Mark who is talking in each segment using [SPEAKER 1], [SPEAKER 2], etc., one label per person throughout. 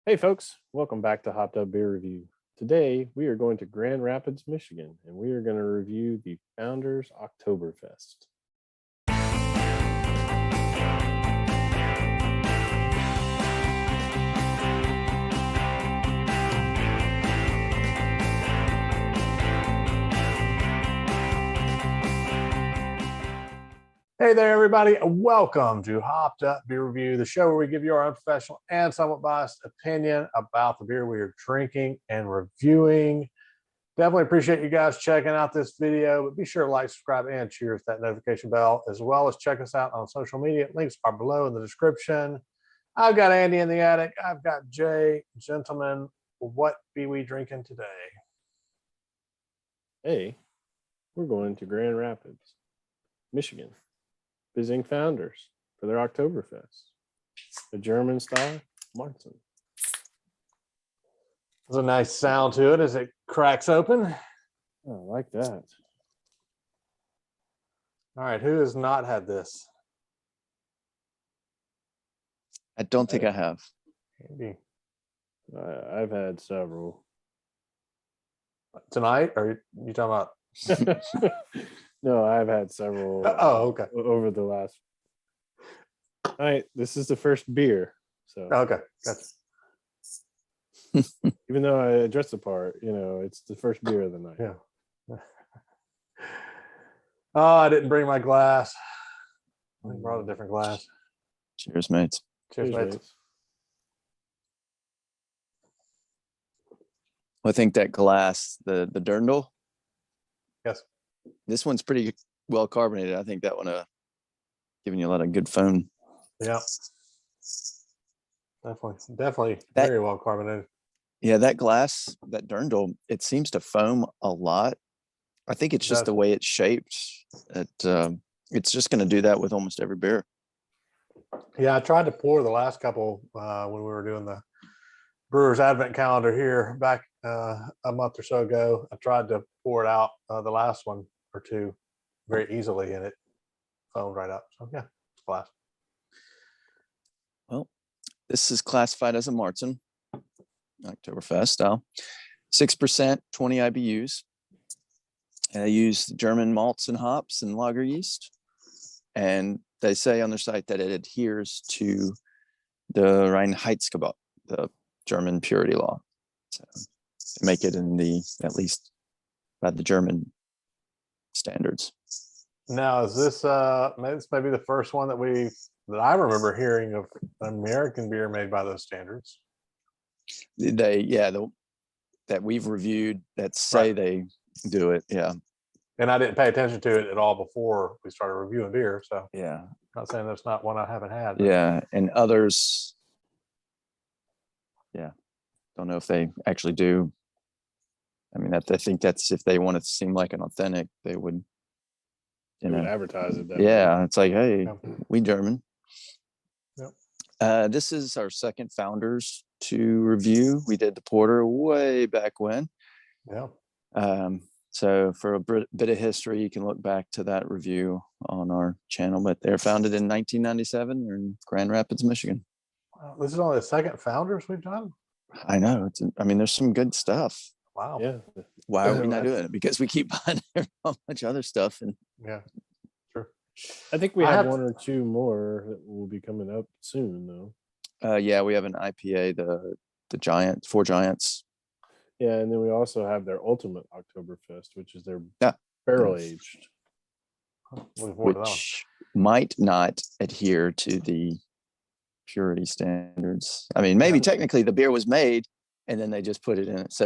[SPEAKER 1] Hey folks, welcome back to Hopped Up Beer Review. Today we are going to Grand Rapids, Michigan, and we are going to review the Founders Oktoberfest.
[SPEAKER 2] Hey there, everybody. Welcome to Hopped Up Beer Review, the show where we give you our unprofessional and somewhat biased opinion about the beer we are drinking and reviewing. Definitely appreciate you guys checking out this video, but be sure to like, subscribe, and cheers that notification bell, as well as check us out on social media. Links are below in the description. I've got Andy in the attic. I've got Jay. Gentlemen, what be we drinking today?
[SPEAKER 1] Hey, we're going to Grand Rapids, Michigan, visiting Founders for their Oktoberfest, a German style Marzen.
[SPEAKER 2] There's a nice sound to it as it cracks open.
[SPEAKER 1] Oh, I like that.
[SPEAKER 2] All right, who has not had this?
[SPEAKER 3] I don't think I have.
[SPEAKER 2] Andy.
[SPEAKER 1] I've had several.
[SPEAKER 2] Tonight? Or are you talking about?
[SPEAKER 1] No, I've had several.
[SPEAKER 2] Oh, okay.
[SPEAKER 1] Over the last. All right, this is the first beer. So
[SPEAKER 2] Okay, gotcha.
[SPEAKER 1] even though I addressed the part, it's the first beer of the night.
[SPEAKER 2] Yeah. Oh, I didn't bring my glass. I brought a different glass.
[SPEAKER 3] Cheers, mates.
[SPEAKER 2] Cheers, mates.
[SPEAKER 3] I think that glass, the Dirndl.
[SPEAKER 2] Yes.
[SPEAKER 3] This one's pretty well carbonated. I think that one giving you a lot of good foam.
[SPEAKER 2] Yeah. Definitely very well carbonated.
[SPEAKER 3] Yeah, that glass, that Dirndl, it seems to foam a lot. I think it's just the way it's shaped. It's just going to do that with almost every beer.
[SPEAKER 2] Yeah, I tried to pour the last couple when we were doing the Brewers Advent calendar here back a month or so ago. I tried to pour it out the last one or two very easily, and it foamed right up. So yeah, it's glass.
[SPEAKER 3] Well, this is classified as a Marzen, Oktoberfest style. 6%, 20 IBUs. And I use German malts and hops and lager yeast. And they say on their site that it adheres to the Reinheitsgebot, the German purity law. So to make it at least by the German standards.
[SPEAKER 2] Now, is this this may be the first one that I remember hearing of American beer made by those standards.
[SPEAKER 3] That we've reviewed that say they do it. Yeah.
[SPEAKER 2] And I didn't pay attention to it at all before we started reviewing beer. So
[SPEAKER 3] yeah,
[SPEAKER 2] not saying that's not one I haven't had.
[SPEAKER 3] Yeah. And others, don't know if they actually do. I mean, I think that's if they want it to seem like an authentic, they would,
[SPEAKER 1] would advertise it that
[SPEAKER 3] way.
[SPEAKER 1] way.
[SPEAKER 3] It's like, hey, we German.
[SPEAKER 2] Yep.
[SPEAKER 3] This is our second Founders to review. We did the porter way back when.
[SPEAKER 2] Yeah.
[SPEAKER 3] So for a bit of history, you can look back to that review on our channel. But they're founded in 1997 in Grand Rapids, Michigan.
[SPEAKER 2] Wow, this is only the second Founders we've done.
[SPEAKER 3] I know. There's some good stuff.
[SPEAKER 2] Wow.
[SPEAKER 1] Yeah.
[SPEAKER 3] Why are we not doing it? Because we keep buying a bunch of other stuff. And
[SPEAKER 2] yeah, sure.
[SPEAKER 1] I think we have one or two more that will be coming up soon, though.
[SPEAKER 3] Yeah, we have an IPA, the Giant, Four Giants.
[SPEAKER 1] Yeah, and then we also have their Ultimate Oktoberfest, which is their barrel aged,
[SPEAKER 3] which might not adhere to the purity standards. I mean, maybe technically the beer was made and then they just put it in it. So,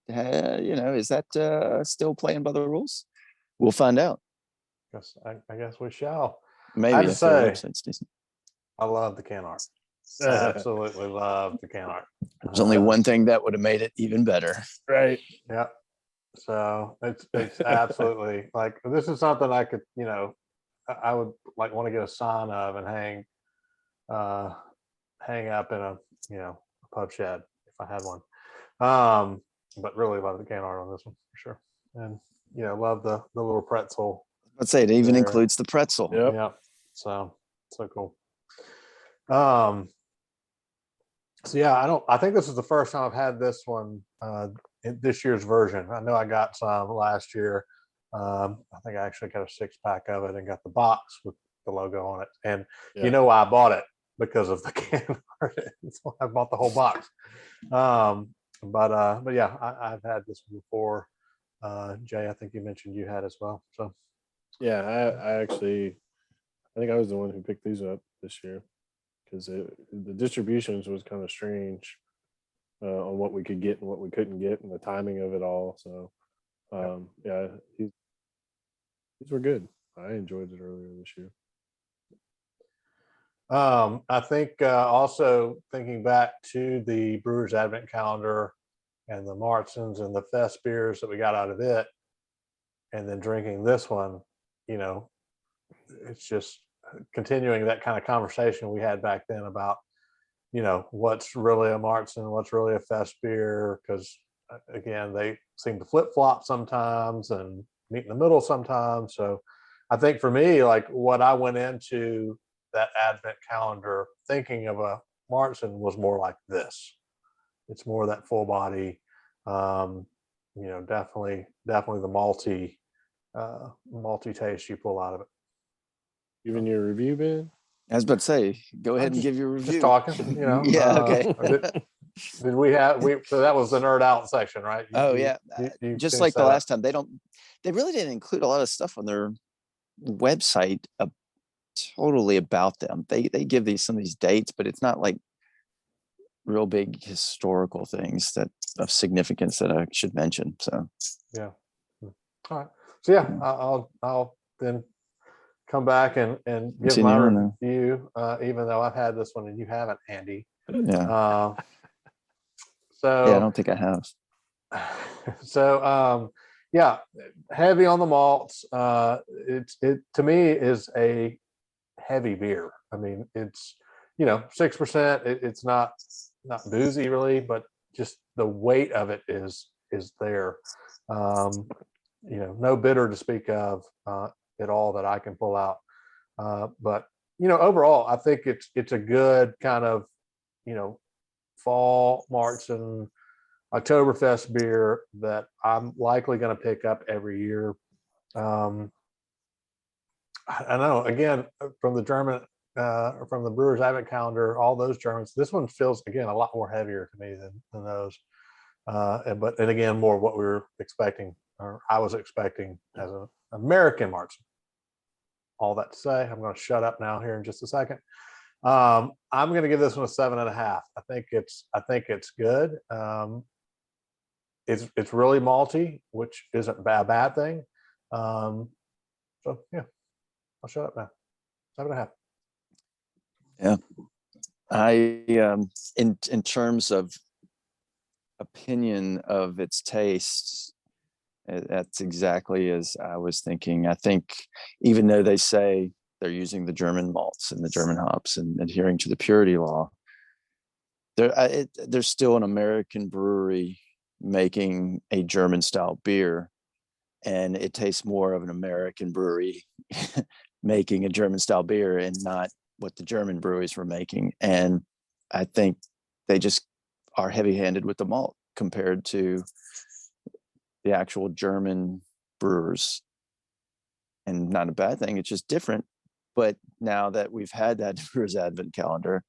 [SPEAKER 3] is that still playing by the rules? We'll find out.
[SPEAKER 2] I guess we shall.
[SPEAKER 3] Maybe.
[SPEAKER 2] I have to say,
[SPEAKER 3] it's decent.
[SPEAKER 2] I love the can art. I absolutely love the can art.
[SPEAKER 3] There's only one thing that would have made it even better.
[SPEAKER 1] Right.
[SPEAKER 2] Yeah. So it's absolutely like, this is something I could, I would like want to get a sign of and hang up in a pub shed if I had one. But really love the can art on this one for sure. And love the little pretzel.
[SPEAKER 3] I'd say it even includes the pretzel.
[SPEAKER 1] Yep.
[SPEAKER 2] Yeah. So cool. So yeah, I think this is the first time I've had this one in this year's version. I know I got some last year. I think I actually got a 6-pack of it and got the box with the logo on it. And
[SPEAKER 1] Yeah.
[SPEAKER 2] you know why I bought it? Because of the can art. So I bought the whole box. But yeah, I've had this one before. Jay, I think you mentioned you had as well. So
[SPEAKER 1] Yeah, I think I was the one who picked these up this year because the distributions was kind of strange on what we could get and what we couldn't get and the timing of it all. So yeah, these were good. I enjoyed it earlier this year.
[SPEAKER 2] I think also thinking back to the Brewers Advent Calendar and the Martzens and the Fest beers that we got out of it, and then drinking this one, you know, it's just continuing that kind of conversation we had back then about, you know, what's really a Martzen, what's really a Fest beer, because again, they seem to flip flop sometimes and meet in the middle sometimes. So I think for me, like what I went into that Advent calendar thinking of a Martzen was more like this. It's more that full body, you know, definitely the malty taste you pull out of it.
[SPEAKER 1] Even your review, Ben?
[SPEAKER 3] I was about to say, go ahead and
[SPEAKER 2] just-
[SPEAKER 3] give your review.
[SPEAKER 2] Just talking, you know.
[SPEAKER 3] Yeah, okay.
[SPEAKER 2] Did we have so that was the nerd out section, right?
[SPEAKER 3] Oh yeah.
[SPEAKER 2] You
[SPEAKER 3] Just
[SPEAKER 2] finished
[SPEAKER 3] like the
[SPEAKER 2] that up?
[SPEAKER 3] last time, they really didn't include a lot of stuff on their website totally about them. They give some of these dates, but it's not like real big historical things that of significance that I should mention. So
[SPEAKER 2] Yeah. All right. So yeah, I'll then come back and give my
[SPEAKER 3] Continue on then.
[SPEAKER 2] review, even though I've had this one and you haven't, Andy.
[SPEAKER 3] yeah.
[SPEAKER 2] So
[SPEAKER 3] Yeah, I don't think I have.
[SPEAKER 2] so yeah, heavy on the malts. It to me is a heavy beer. I mean, it's, you know, 6%. It's not boozy really, but just the weight of it is there. You know, no bitter to speak of at all that I can pull out. But you know, overall, I think it's a good kind of, you know, fall Martzen Oktoberfest beer that I'm likely going to pick up every year. I know, again, from the German, from the Brewers Advent Calendar, all those Germans, this one feels, again, a lot more heavier to me than those. And again, more what we were expecting, or I was expecting as an American Martzen. All that to say, I'm going to shut up now here in just a second. I'm going to give this one a 7.5. I think it's good. It's really malty, which isn't a bad thing. So yeah, I'll shut up now. 7.5.
[SPEAKER 3] Yeah. I in terms of opinion of its tastes, that's exactly as I was thinking. I think even though they say they're using the German malts and the German hops and adhering to the purity law, there's still an American brewery making a German style beer, and it tastes more of an American brewery making a German style beer and not what the German breweries were making. And I think they just are heavy handed with the malt compared to the actual German brewers. And not a bad thing, it's just different. But now that we've had that Brewers Advent Calendar,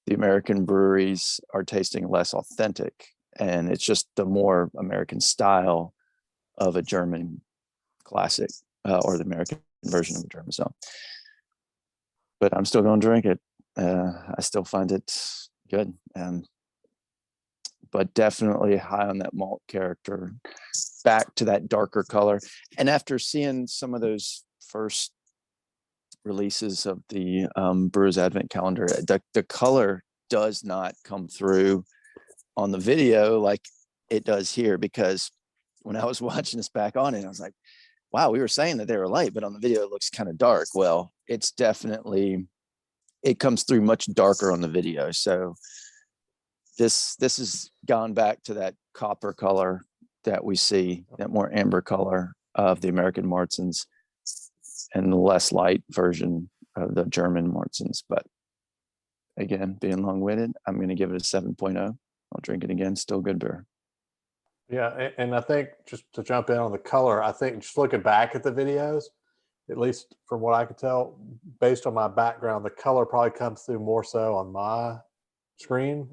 [SPEAKER 3] the American breweries are tasting less authentic, and it's just the more American style of a German classic, or the American version of a German style. But I'm still going to drink it. I still find it good. But definitely high on that malt character, back to that darker color. And after seeing some of those first releases of the Brewers Advent Calendar, the color does not come through on the video like it does here, because when I was watching this back on it, I was like, wow, we were saying that they were light, but on the video it looks kind of dark. Well, it's definitely, it comes through much darker on the video. So this has gone back to that copper color that we see, that more amber color of the American Martzens, and the less light version of the German Martzens. But again, being long-winded, I'm going to give it a 7.0. I'll drink it again. Still good beer.
[SPEAKER 2] Yeah, and I think just to jump in on the color, I think just looking back at the videos, at least from what I could tell, based on my background, the color probably comes through more so on my screen,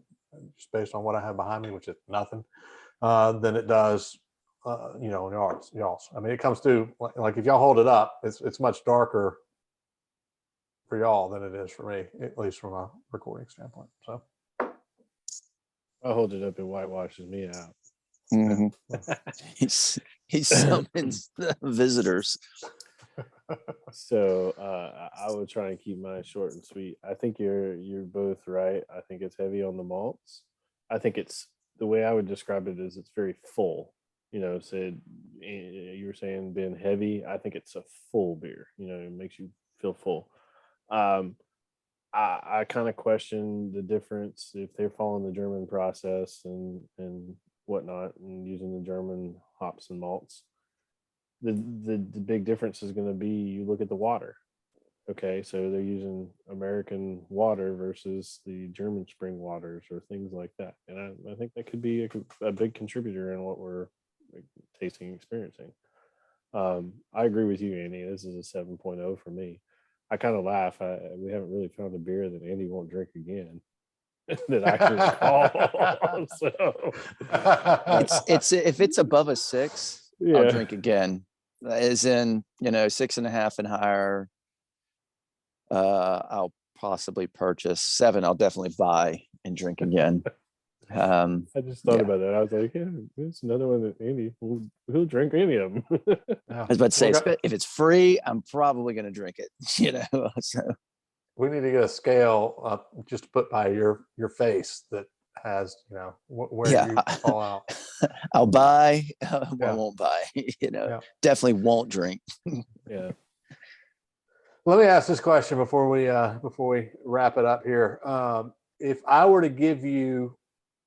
[SPEAKER 2] just based on what I have behind me, which is nothing, than it does, in y'all's. I mean, it comes through like if y'all hold it up, it's much darker for y'all than it is for me, at least from a recording standpoint. So
[SPEAKER 1] I hold it up, it whitewashes me out.
[SPEAKER 3] Mhm. He summons the visitors.
[SPEAKER 1] So I will try and keep mine short and sweet. I think you're both right. I think it's heavy on the malts. I think it's the way I would describe it is it's very full. Said you were saying being heavy. I think it's a full beer. It makes you feel full. I kind of question the difference if they're following the German process and whatnot and using the German hops and malts. The big difference is going to be you look at the water. Okay, so they're using American water versus the German spring waters or things like that, and I think that could be a big contributor in what we're tasting and experiencing. I agree with you, Andy. This is a 7.0 for me. I kind of laugh. We haven't really found a beer that Andy won't drink again that I can recall. So
[SPEAKER 3] It's if it's above a 6,
[SPEAKER 1] yeah.
[SPEAKER 3] I'll drink again. As in, 6.5 and higher. I'll possibly purchase. 7, I'll definitely buy and drink again.
[SPEAKER 1] I just thought
[SPEAKER 3] yeah.
[SPEAKER 1] about that. I was like, yeah, there's another one that Andy will drink any of them.
[SPEAKER 3] I was about to say, if it's free, I'm probably going to drink it. So
[SPEAKER 2] we need to get a scale just to put by your face that has where
[SPEAKER 3] yeah,
[SPEAKER 2] you fall out.
[SPEAKER 3] I'll buy. I
[SPEAKER 2] Yeah.
[SPEAKER 3] won't buy.
[SPEAKER 2] Yeah.
[SPEAKER 3] Definitely won't drink.
[SPEAKER 1] Yeah.
[SPEAKER 2] Let me ask this question before we wrap it up here. If I were to give you,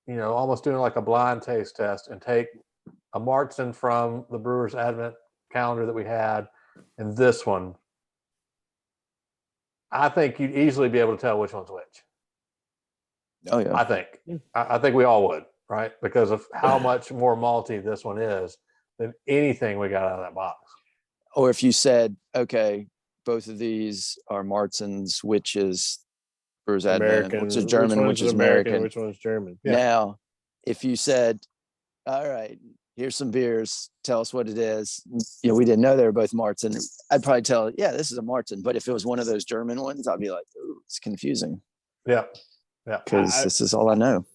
[SPEAKER 2] almost doing like a blind taste test and take a Martzen from the Brewers Advent calendar that we had and this one, I think you'd easily be able to tell which one's which.
[SPEAKER 3] Oh yeah.
[SPEAKER 2] I think we all would, right? Because of how much more malty this one is than anything we got out of that box.
[SPEAKER 3] Or if you said, okay, both of these are Martens, which is Brewers Advent, which is German, which is American,
[SPEAKER 1] which one's German.
[SPEAKER 2] Yeah.
[SPEAKER 3] Now, if you said, all right, here's some beers, tell us what it is. We didn't know they were both Martin. I'd probably tell, yeah, this is a Martin. But if it was one of those German ones, I'd be like, ooh, it's confusing.
[SPEAKER 2] Yeah. Yeah.
[SPEAKER 3] Because this is all I know.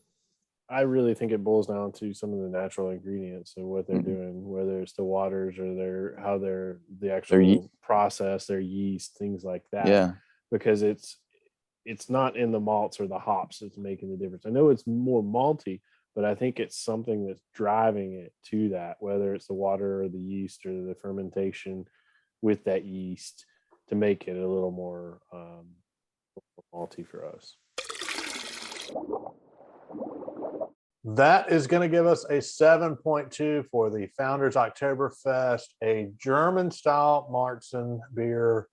[SPEAKER 1] I really think it boils down to some of the natural ingredients of what they're doing, whether it's the waters or the actual process, their yeast, things like that.
[SPEAKER 3] Yeah.
[SPEAKER 1] Because it's not in the malts or the hops that's making the difference. I know it's more malty, but I think it's something that's driving it to that, whether it's the water or the yeast or the fermentation with that yeast to make it a little more malty for us.
[SPEAKER 2] That is going to give us a 7.2 for the Founders Oktoberfest, a German style Marzen beer.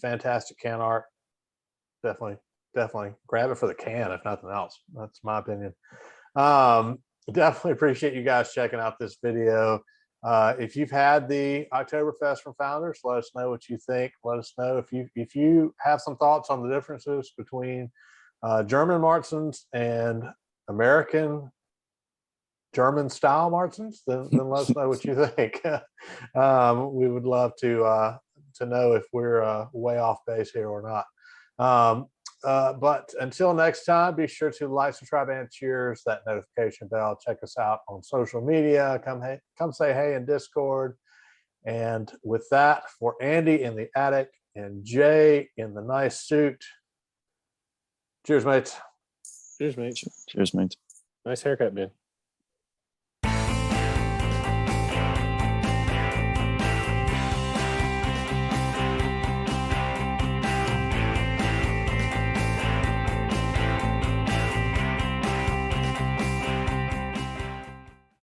[SPEAKER 2] Fantastic can art. Definitely grab it for the can, if nothing else. That's my opinion. Definitely appreciate you guys checking out this video. If you've had the Oktoberfest from Founders, let us know what you think. Let us know if you have some thoughts on the differences between German Marzens and American German style Marzens, then let us know what you think. We would love to know if we're way off base here or not. But until next time, be sure to like, subscribe, and cheers that notification bell. Check us out on social media. Come say hey in Discord. And with that, for Andy in the attic and Jay in the nice suit, cheers, mates.
[SPEAKER 1] Cheers, mate.
[SPEAKER 3] Cheers, mate.
[SPEAKER 1] Nice haircut, Ben.